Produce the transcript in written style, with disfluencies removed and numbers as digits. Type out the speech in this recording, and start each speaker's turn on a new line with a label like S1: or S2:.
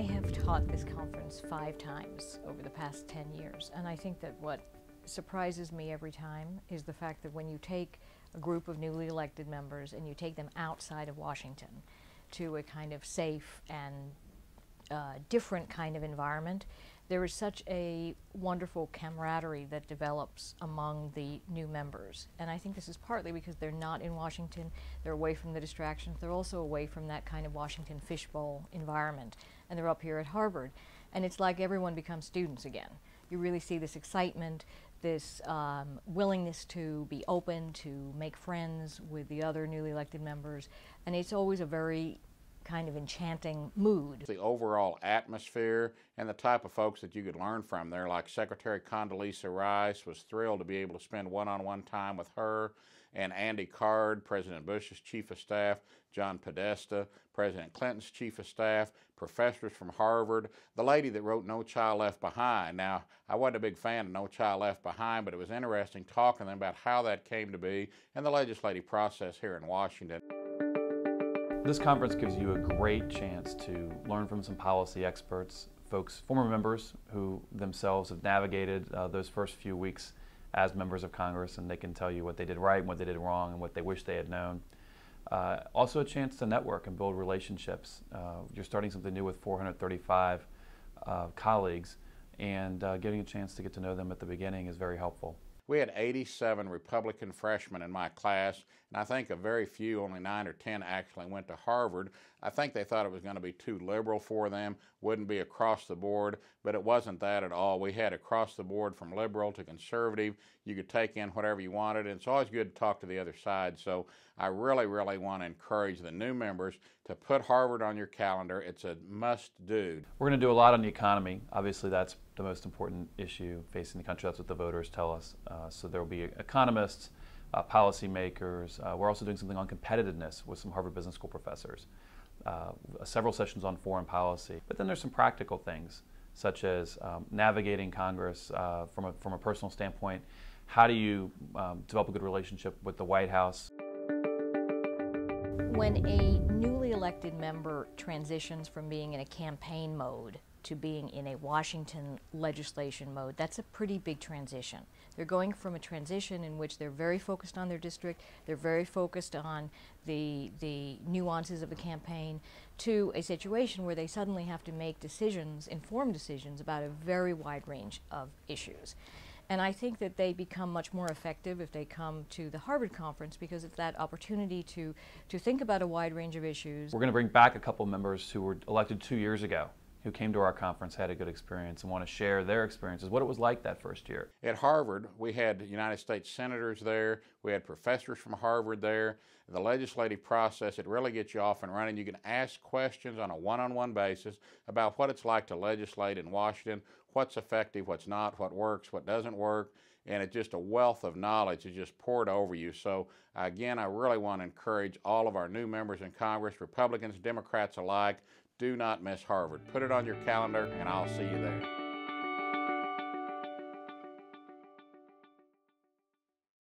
S1: I have taught this conference 5 times over the past 10 years, and I think that what surprises me every time is the fact that when you take a group of newly elected members and you take them outside of Washington to a kind of safe and different kind of environment, there is such a wonderful camaraderie that develops among the new members. And I think this is partly because they're not in Washington, they're away from the distractions, they're also away from that kind of Washington fishbowl environment, and they're up here at Harvard. And it's like everyone becomes students again. You really see this excitement, this willingness to be open, to make friends with the other newly elected members, and it's always a very kind of enchanting mood.
S2: The overall atmosphere and the type of folks that you could learn from there, like Secretary Condoleezza Rice was thrilled to be able to spend one-on-one time with her, and Andy Card, President Bush's Chief of Staff, John Podesta, President Clinton's Chief of Staff, professors from Harvard, the lady that wrote No Child Left Behind. Now, I wasn't a big fan of No Child Left Behind, but it was interesting talking to them about how that came to be and the legislative process here in Washington.
S3: This conference gives you a great chance to learn from some policy experts, folks, former members who themselves have navigated those first few weeks as members of Congress, and they can tell you what they did right and what they did wrong and what they wish they had known. Also a chance to network and build relationships. You're starting something new with 435 colleagues, and getting a chance to get to know them at the beginning is very helpful.
S2: We had 87 Republican freshmen in my class, and I think a very few, only 9 or 10, actually went to Harvard. I think they thought it was going to be too liberal for them, wouldn't be across the board, but it wasn't that at all. We had across the board from liberal to conservative. You could take in whatever you wanted, and it's always good to talk to the other side. So I really, really want to encourage the new members to put Harvard on your calendar. It's a must-do.
S3: We're going to do a lot on the economy. Obviously, that's the most important issue facing the country. That's what the voters tell us. So there will be economists, policymakers. We're also doing something on competitiveness with some Harvard Business School professors. Several sessions on foreign policy. But then there's some practical things, such as navigating Congress from a personal standpoint. How do you develop a good relationship with the White House?
S1: When a newly elected member transitions from being in a campaign mode to being in a Washington legislation mode, that's a pretty big transition. They're going from a transition in which they're very focused on their district, they're very focused on the nuances of the campaign, to a situation where they suddenly have to make decisions, informed decisions, about a very wide range of issues. And I think that they become much more effective if they come to the Harvard conference, because it's that opportunity to think about a wide range of issues.
S3: We're going to bring back a couple members who were elected 2 years ago, who came to our conference, had a good experience, and want to share their experiences, what it was like that first year.
S2: At Harvard, we had United States senators there, we had professors from Harvard there. The legislative process, it really gets you off and running. You can ask questions on a one-on-one basis about what it's like to legislate in Washington, what's effective, what's not, what works, what doesn't work, and it's just a wealth of knowledge is just poured over you. So again, I really want to encourage all of our new members in Congress, Republicans, Democrats alike, do not miss Harvard. Put it on your calendar, and I'll see you there.